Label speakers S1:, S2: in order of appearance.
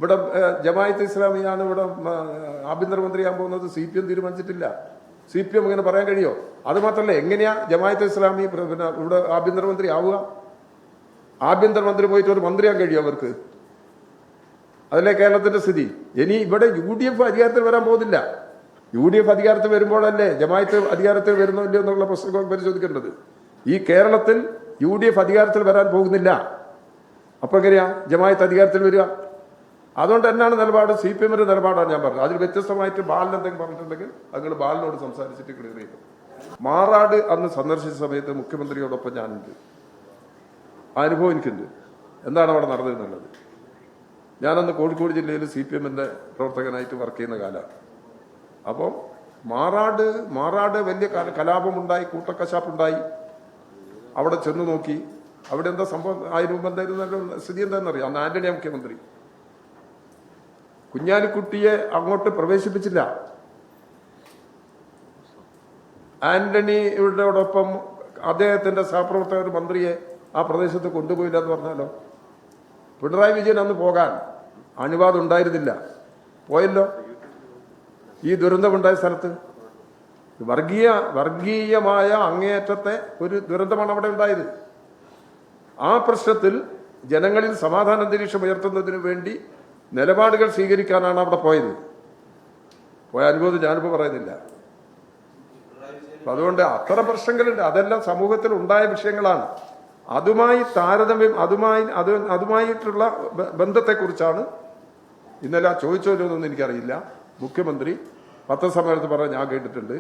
S1: ഇവിടെ ജമാഅത്ത് ഇസ്ലാമിയാണ് ഇവിടെ ആഭ്യന്തരമന്ത്രിയാകാൻ പോകുന്നത്. CPM തീരുമാനിച്ചിട്ടില്ല. CPM ഇങ്ങനെ പറയാൻ കഴിയോ? അത് മാത്രമല്ല, എങ്ങനെയാ ജമാഅത്ത് ഇസ്ലാമി പിന്നെ ഇവിടെ ആഭ്യന്തരമന്ത്രി ആവുക? ആഭ്യന്തരമന്ത്രി പോയിട്ട് ഒരു മന്ത്രിയാൻ കഴിയും അവർക്ക്? അതല്ലേ കേരളത്തിന്റെ സ്ഥിതി. ഇനി ഇവിടെ UDF അധികാരത്തിൽ വരാൻ പോകുന്നില്ല. UDF അധികാരത്തിൽ വരുമ്പോഴല്ലേ ജമാഅത്ത് അധികാരത്തിൽ വരുന്നില്ല എന്നുള്ള പ്രശ്നം പരിശോധിക്കേണ്ടത്. ഈ കേരളത്തിൽ UDF അധികാരത്തിൽ വരാൻ പോകുന്നില്ല. അപ്പൊ എങ്ങനെയാ ജമാഅത്ത് അധികാരത്തിൽ വരിക? അതുകൊണ്ട് എന്നാണ് നിലപാട്? CPM-ന്റെ നിലപാടാണ് ഞാൻ പറഞ്ഞത്. അതിൽ വ്യത്യസ്തമായിട്ട് ബാലൻ എന്തെങ്കിലും പറഞ്ഞിട്ടുണ്ടെങ്കിൽ നിങ്ങൾ ബാലനോട് സംസാരിച്ചിട്ട് ക്ലിയർ ചെയ്തു. മാറാട് അന്ന് സന്ദർശിച്ച സമയത്ത് മുഖ്യമന്ത്രിയോടൊപ്പം ഞാനുണ്ട്. ആ അനുഭവം എനിക്കുണ്ട്. എന്താണ് അവിടെ നടന്നതെന്നുള്ളത്. ഞാനന്ന് കോഴിക്കോട് ജില്ലയിൽ CPM-ന്റെ പ്രവർത്തകനായിട്ട് വർക്ക് ചെയ്യുന്ന കാലമാണ്. അപ്പോൾ മാറാട് വലിയ കലാപമുണ്ടായി, കൂട്ടക്കശാപ്പുണ്ടായി. അവിടെ ചെന്ന് നോക്കി. അവിടെ എന്താ സംഭവം? അതിന് മുമ്പ് എന്തായിരുന്നു സ്ഥിതി എന്താണെന്നറിയാം. അന്ന് ആന്റണിയ മുഖ്യമന്ത്രി. കുഞ്ഞാലിക്കുട്ടിയെ അങ്ങോട്ട് പ്രവേശിപ്പിച്ചില്ല. ആന്റണിയോടൊപ്പം അദ്ദേഹത്തിന്റെ സഹപ്രവർത്തകർ മന്ത്രിയെ ആ പ്രദേശത്ത് കൊണ്ടുപോയില്ല എന്ന് പറഞ്ഞാലോ? പിണറായി വിജയൻ അന്ന് പോകാൻ അനുവാദം ഉണ്ടായിരുന്നില്ല. പോയല്ലോ. ഈ ദുരന്തമുണ്ടായ സ്ഥലത്ത് വർഗീയമായ അങ്ങേയറ്റത്തെ ഒരു ദുരന്തമാണ് അവിടെ ഉണ്ടായത്. ആ പ്രശ്നത്തിൽ ജനങ്ങളിൽ സമാധാന അന്തരീക്ഷം ഉയർത്തുന്നതിന് വേണ്ടി നിലപാടുകൾ സ്വീകരിക്കാനാണ് അവിടെ പോയത്. പോയ അനുഭവം ഞാനിപ്പോൾ പറയുന്നില്ല. അതുകൊണ്ട് അത്തരം പ്രശ്നങ്ങളുണ്ട്. അതെല്ലാം സമൂഹത്തിൽ ഉണ്ടായ വിഷയങ്ങളാണ്. അതുമായി താരതമ്യം അതുമായിട്ടുള്ള ബന്ധത്തെക്കുറിച്ചാണ് ഇന്നലെ ചോദിച്ചോന്നൊന്നും എനിക്കറിയില്ല. മുഖ്യമന്ത്രി പത്രസമ്മേളനത്തിൽ പറഞ്ഞ് ഞാൻ കേട്ടിട്ടുണ്ട്.